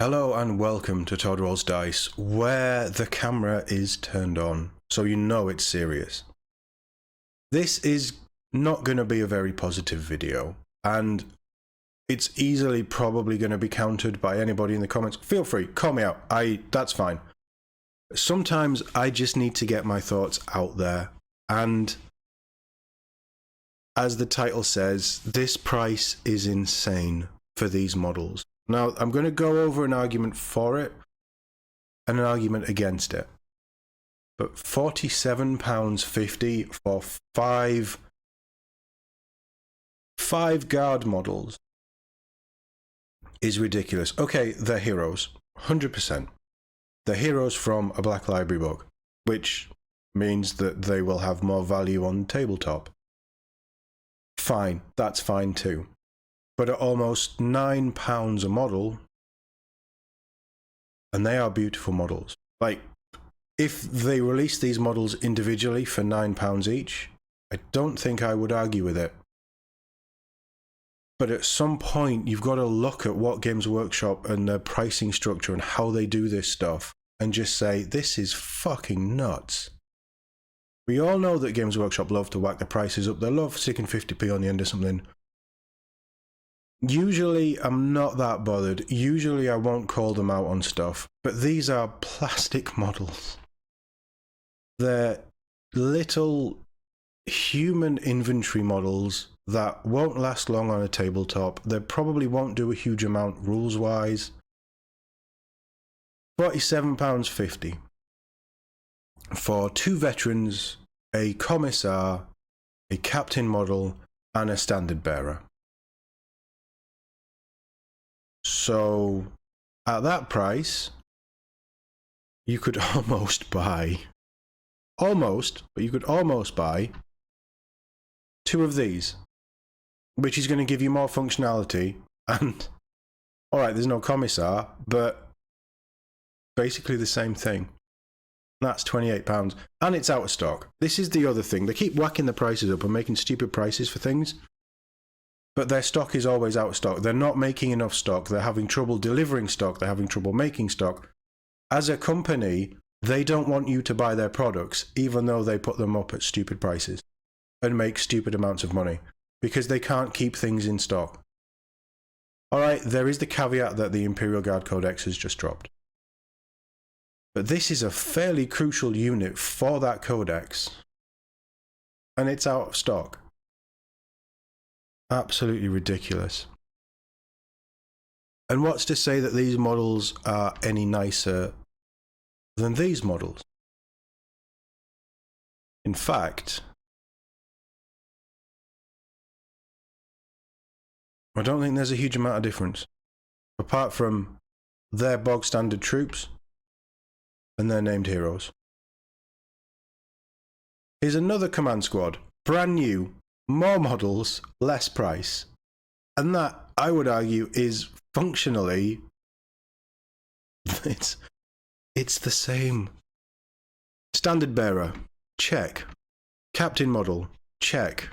Hello and welcome to Todd Rolls Dice, where the camera is turned on, so you know it's serious. This is not going to be a very positive video, and it's easily probably going to be countered by anybody in the comments. Feel free, call me out, that's fine. Sometimes I just need to get my thoughts out there, and as the title says, this price is insane for these models. Now, I'm going to go over an argument for it and an argument against it. But £47.50 for five guard models is ridiculous. Okay, they're heroes, 100%. They're heroes from a Black Library book, which means that they will have more value on tabletop. Fine, that's fine too. But at almost £9 a model, and they are beautiful models. Like, if they release these models individually for £9 each, I don't think I would argue with it. But at some point, you've got to look at what Games Workshop and their pricing structure and how they do this stuff and just say, this is fucking nuts. We all know that Games Workshop love to whack the prices up. They love sticking 50p on the end of something. Usually, I'm not that bothered. Usually, I won't call them out on stuff. But these are plastic models. They're little human inventory models that won't last long on a tabletop. They probably won't do a huge amount rules-wise. £47.50 for two veterans, a commissar, a captain model, and a standard bearer. So, at that price, you could almost buy, but you could almost buy two of these, which is going to give you more functionality. And, alright, there's no commissar, but basically the same thing. That's £28, and it's out of stock. This is the other thing. They keep whacking the prices up and making stupid prices for things. But their stock is always out of stock. They're not making enough stock. They're having trouble delivering stock. They're having trouble making stock. As a company, they don't want you to buy their products, even though they put them up at stupid prices and make stupid amounts of money, because they can't keep things in stock. Alright, there is the caveat that the Imperial Guard Codex has just dropped. But this is a fairly crucial unit for that codex, and it's out of stock. Absolutely ridiculous. And what's to say that these models are any nicer than these models? In fact, I don't think there's a huge amount of difference, apart from their bog standard troops and their named heroes. Here's another command squad, brand new, more models, less price. And that, I would argue, is functionally, it's the same. Standard bearer, check. Captain model, check.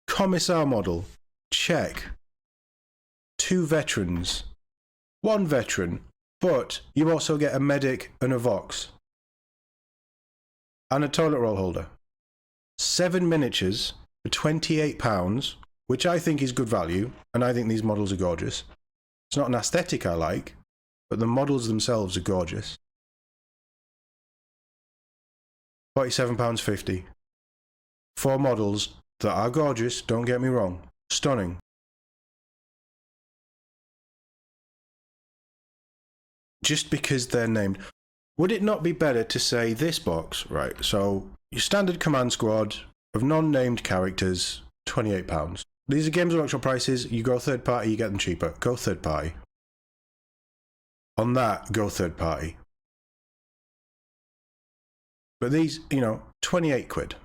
Commissar model, check. Two veterans. One veteran, but you also get a medic and a vox. And a toilet roll holder. 7 miniatures for £28, which I think is good value, and I think these models are gorgeous. It's not an aesthetic I like, but the models themselves are gorgeous. £47.50. 4 models that are gorgeous, don't get me wrong. Stunning. Just because they're named. Would it not be better to say this box, right? So, your standard command squad of non-named characters, £28. These are Games Workshop prices. You go third party, you get them cheaper. Go third party. On that, go third party. But these, 28 quid.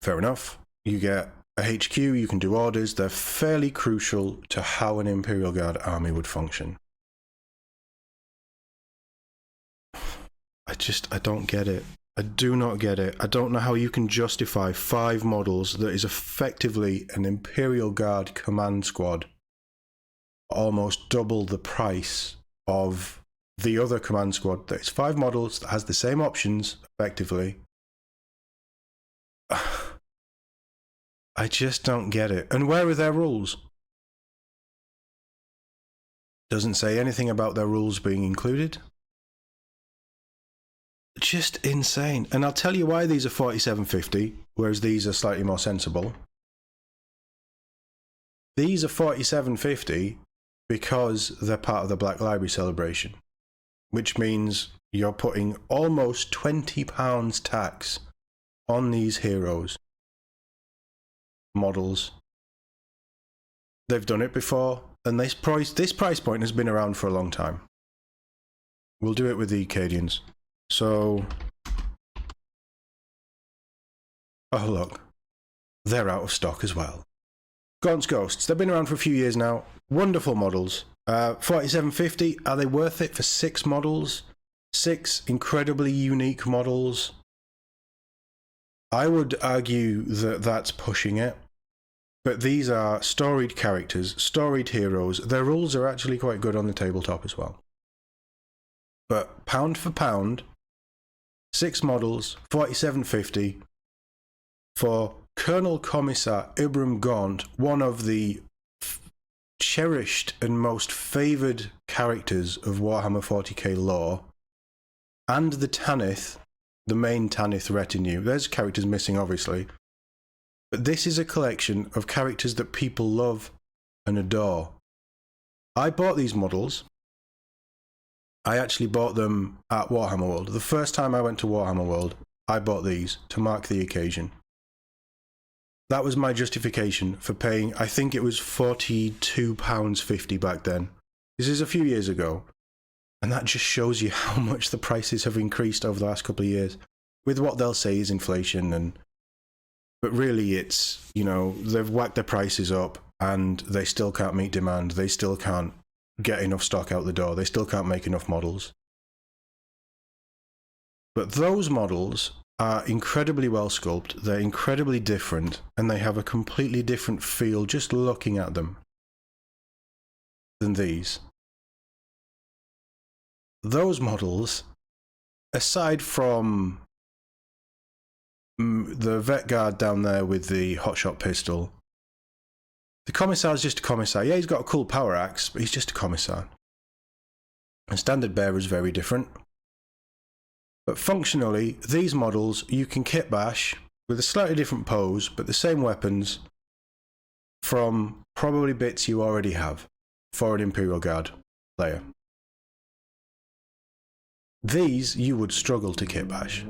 Fair enough. You get a HQ, you can do orders. They're fairly crucial to how an Imperial Guard army would function. I don't get it. I do not get it. I don't know how you can justify 5 models that is effectively an Imperial Guard command squad almost double the price of the other command squad. There's 5 models that has the same options, effectively. I just don't get it. And where are their rules? Doesn't say anything about their rules being included. Just insane. And I'll tell you why these are $47.50, whereas these are slightly more sensible. These are $47.50 because they're part of the Black Library celebration, which means you're putting almost £20 tax on these heroes models. They've done it before, and this price point has been around for a long time. We'll do it with the Acadians. So, oh look, they're out of stock as well. Gaunt's Ghosts, they've been around for a few years now. Wonderful models. $47.50, are they worth it for 6 models? 6 incredibly unique models? I would argue that that's pushing it. But these are storied characters, storied heroes. Their rules are actually quite good on the tabletop as well. But pound for pound, 6 models, $47.50 for Colonel Commissar Ibram Gaunt, one of the cherished and most favoured characters of Warhammer 40k lore, and the Tanith, the main Tanith retinue. There's characters missing, obviously. But this is a collection of characters that people love and adore. I bought these models. I actually bought them at Warhammer World. The first time I went to Warhammer World, I bought these to mark the occasion. That was my justification for paying, I think it was £42.50 back then. This is a few years ago. And that just shows you how much the prices have increased over the last couple of years. With what they'll say is inflation, but really it's, you know, they've whacked their prices up and they still can't meet demand. They still can't get enough stock out the door. They still can't make enough models. But those models are incredibly well sculpted. They're incredibly different, and they have a completely different feel just looking at them than these. Those models, aside from the vet guard down there with the hotshot pistol, the commissar is just a commissar. Yeah, he's got a cool power axe, but he's just a commissar. And standard bearer is very different. But functionally, these models you can kit bash with a slightly different pose, but the same weapons from probably bits you already have for an Imperial Guard player. These you would struggle to kit bash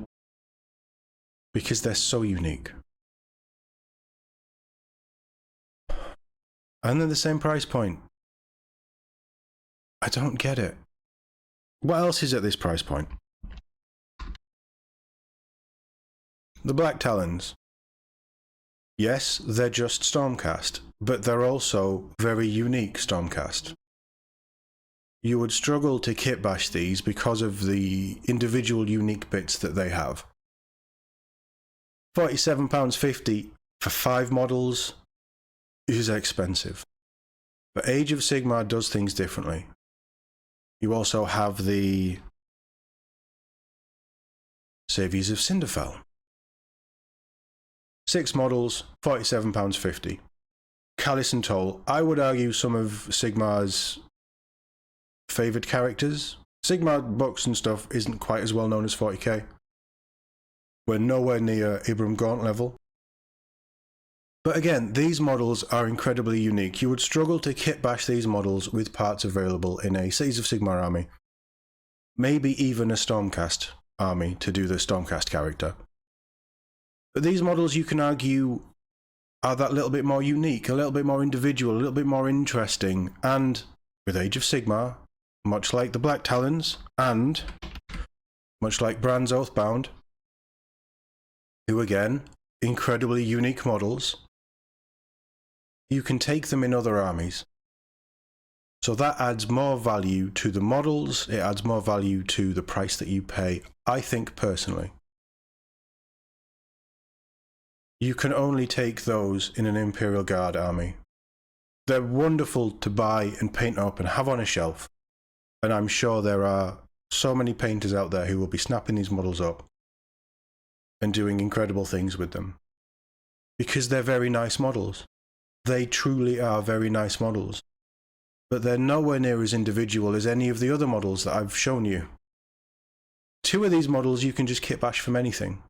because they're so unique. And they're the same price point. I don't get it. What else is at this price point? The Black Talons. Yes, they're just Stormcast, but they're also very unique Stormcast. You would struggle to kit bash these because of the individual unique bits that they have. £47.50 for 5 models is expensive. But Age of Sigmar does things differently. You also have the Saviors of Cinderfell. 6 models, £47.50. Callus and Toll, I would argue some of Sigmar's favoured characters. Sigmar books and stuff isn't quite as well known as 40k. We're nowhere near Ibram Gaunt level. But again, these models are incredibly unique. You would struggle to kit bash these models with parts available in a Cities of Sigmar army. Maybe even a Stormcast army to do the Stormcast character. But these models, you can argue, are that little bit more unique, a little bit more individual, a little bit more interesting. And with Age of Sigmar, much like the Black Talons, and much like Brand's Oathbound, who again, incredibly unique models, you can take them in other armies. So that adds more value to the models, it adds more value to the price that you pay, I think personally. You can only take those in an Imperial Guard army. They're wonderful to buy and paint up and have on a shelf. And I'm sure there are so many painters out there who will be snapping these models up and doing incredible things with them. Because they're very nice models. They truly are very nice models. But they're nowhere near as individual as any of the other models that I've shown you. 2 of these models you can just kit bash from anything.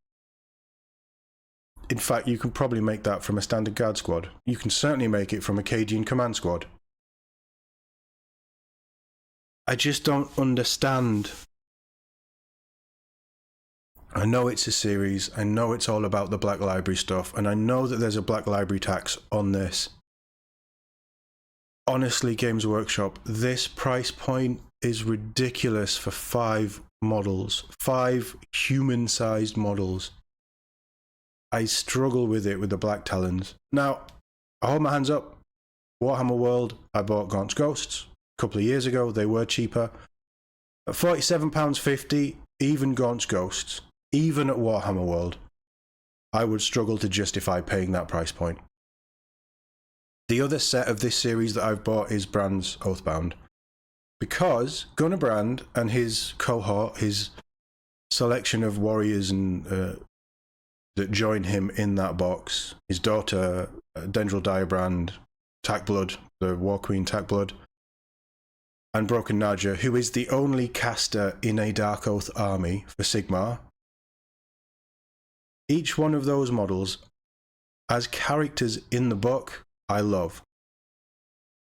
In fact, you can probably make that from a standard guard squad. You can certainly make it from a Cadian command squad. I just don't understand. I know it's a series, I know it's all about the Black Library stuff, and I know that there's a Black Library tax on this. Honestly, Games Workshop, this price point is ridiculous for 5 models. 5 human-sized models. I struggle with it with the Black Talons. Now, I hold my hands up. Warhammer World, I bought Gaunt's Ghosts a couple of years ago. They were cheaper. At £47.50, even Gaunt's Ghosts, even at Warhammer World, I would struggle to justify paying that price point. The other set of this series that I've bought is Brand's Oathbound. Because Gunnar Brand and his cohort, his selection of warriors and that join him in that box, his daughter, Dendril Direbrand, Tackblood, the War Queen Tackblood, and Broken Naja, who is the only caster in a Dark Oath army for Sigmar. Each one of those models, as characters in the book, I love.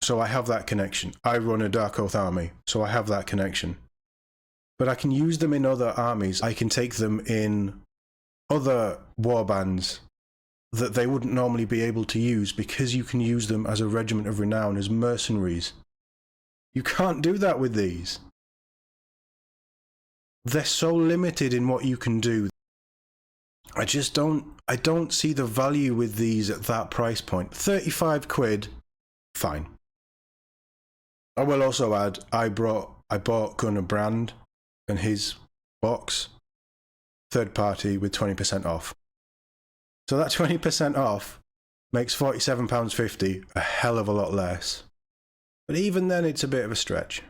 So I have that connection. I run a Dark Oath army, so I have that connection. But I can use them in other armies. I can take them in other warbands that they wouldn't normally be able to use because you can use them as a regiment of renown, as mercenaries. You can't do that with these. They're so limited in what you can do. I don't see the value with these at that price point. 35 quid, fine. I will also add, I bought Gunnar Brand and his box, third party, with 20% off. So that 20% off makes £47.50 a hell of a lot less. But even then, it's a bit of a stretch.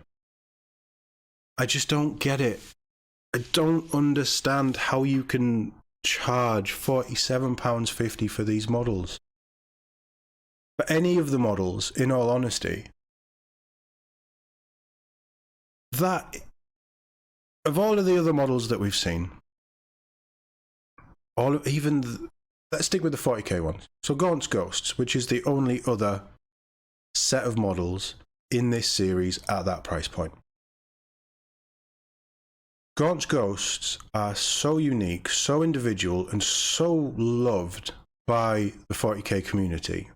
I just don't get it. I don't understand how you can charge £47.50 for these models. For any of the models, in all honesty, that, of all of the other models that we've seen, let's stick with the 40k ones. So Gaunt's Ghosts, which is the only other set of models in this series at that price point. Gaunt's Ghosts are so unique, so individual, and so loved by the 40k community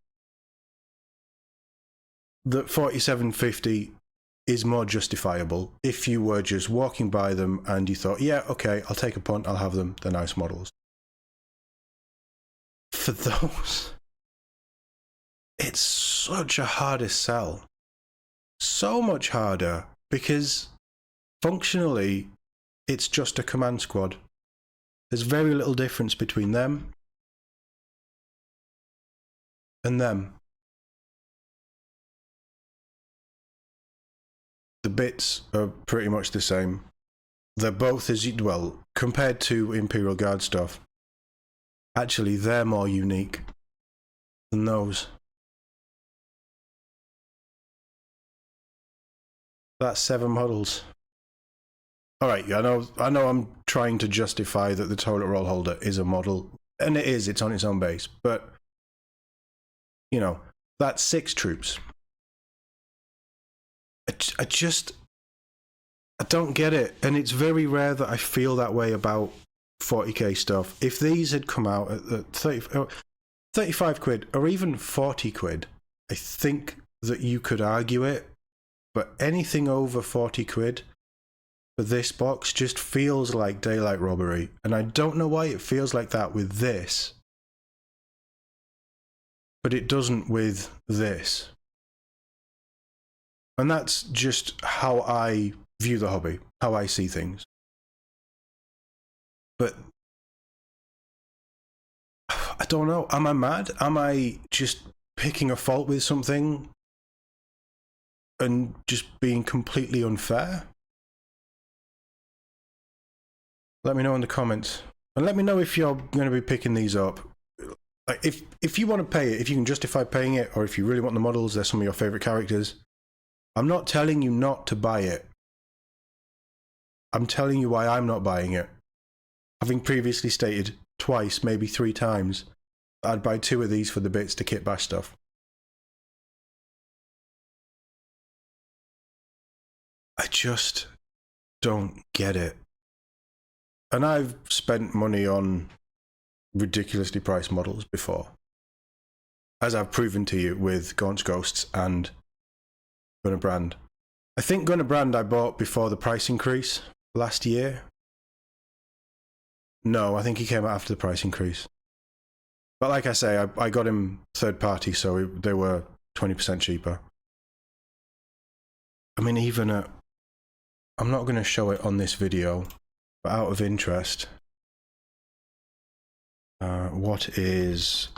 that £47.50 is more justifiable if you were just walking by them and you thought, yeah, okay, I'll take a punt, I'll have them, they're nice models. For those, it's such a harder sell. So much harder, because functionally, it's just a command squad. There's very little difference between them and them. The bits are pretty much the same. They're both as well, compared to Imperial Guard stuff. Actually, they're more unique than those. That's 7 models. Alright, I know I'm trying to justify that the toilet roll holder is a model, and it is, it's on its own base, but, you know, that's 6 troops. I don't get it, and it's very rare that I feel that way about 40k stuff. If these had come out at 35 quid, or even 40 quid, I think that you could argue it, but anything over 40 quid for this box just feels like daylight robbery, and I don't know why it feels like that with this, but it doesn't with this. And that's just how I view the hobby, how I see things. But I don't know, am I mad? Am I just picking a fault with something and just being completely unfair? Let me know in the comments. And let me know if you're going to be picking these up. Like, if you want to pay it, if you can justify paying it, or if you really want the models, they're some of your favorite characters. I'm not telling you not to buy it. I'm telling you why I'm not buying it. Having previously stated twice, maybe 3 times, I'd buy 2 of these for the bits to kit bash stuff. I just don't get it. And I've spent money on ridiculously priced models before, as I've proven to you with Gaunt's Ghosts and Gunnar Brand. I think Gunnar Brand I bought before the price increase last year. No, I think he came out after the price increase. But like I say, I got him third party, so they were 20% cheaper. I mean, even at... I'm not going to show it on this video, but out of interest... what is...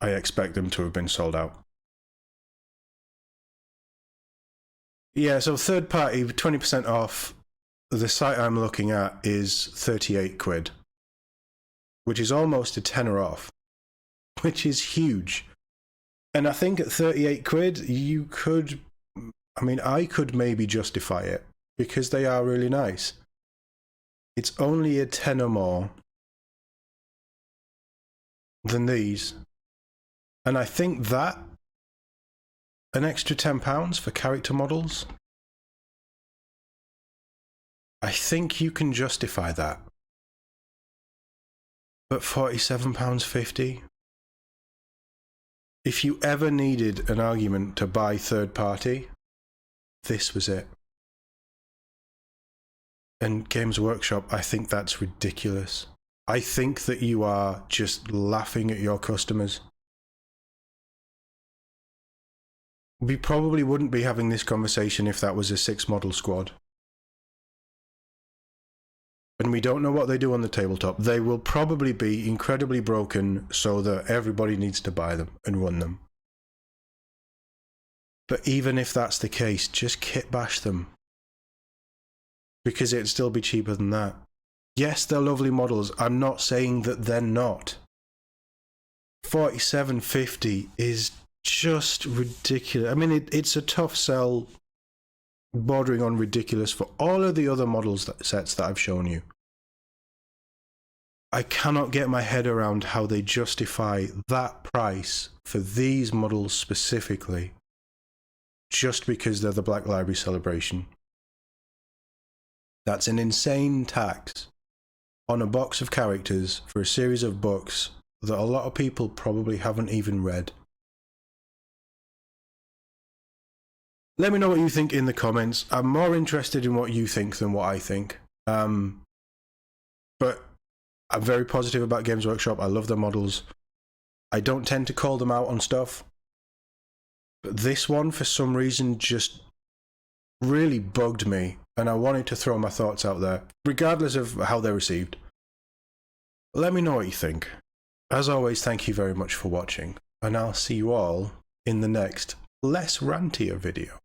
I expect them to have been sold out. Yeah, so third party, 20% off. The site I'm looking at is 38 quid, which is almost a tenner off, which is huge. And I think at 38 quid, you could... I mean, I could maybe justify it, because they are really nice. It's only a tenner more than these. And I think that, an extra £10 for character models, I think you can justify that. But £47.50? If you ever needed an argument to buy third party, this was it. And Games Workshop, I think that's ridiculous. I think that you are just laughing at your customers. We probably wouldn't be having this conversation if that was a 6-model squad. And we don't know what they do on the tabletop. They will probably be incredibly broken so that everybody needs to buy them and run them. But even if that's the case, just kit bash them. Because it'd still be cheaper than that. Yes, they're lovely models. I'm not saying that they're not. $47.50 is just ridiculous. I mean, it's a tough sell, bordering on ridiculous for all of the other models sets that I've shown you. I cannot get my head around how they justify that price for these models specifically, just because they're the Black Library Celebration. That's an insane tax on a box of characters for a series of books that a lot of people probably haven't even read. Let me know what you think in the comments. I'm more interested in what you think than what I think. But I'm very positive about Games Workshop. I love their models. I don't tend to call them out on stuff. But this one, for some reason, just really bugged me. And I wanted to throw my thoughts out there, regardless of how they're received. Let me know what you think. As always, thank you very much for watching. And I'll see you all in the next, less rantier video.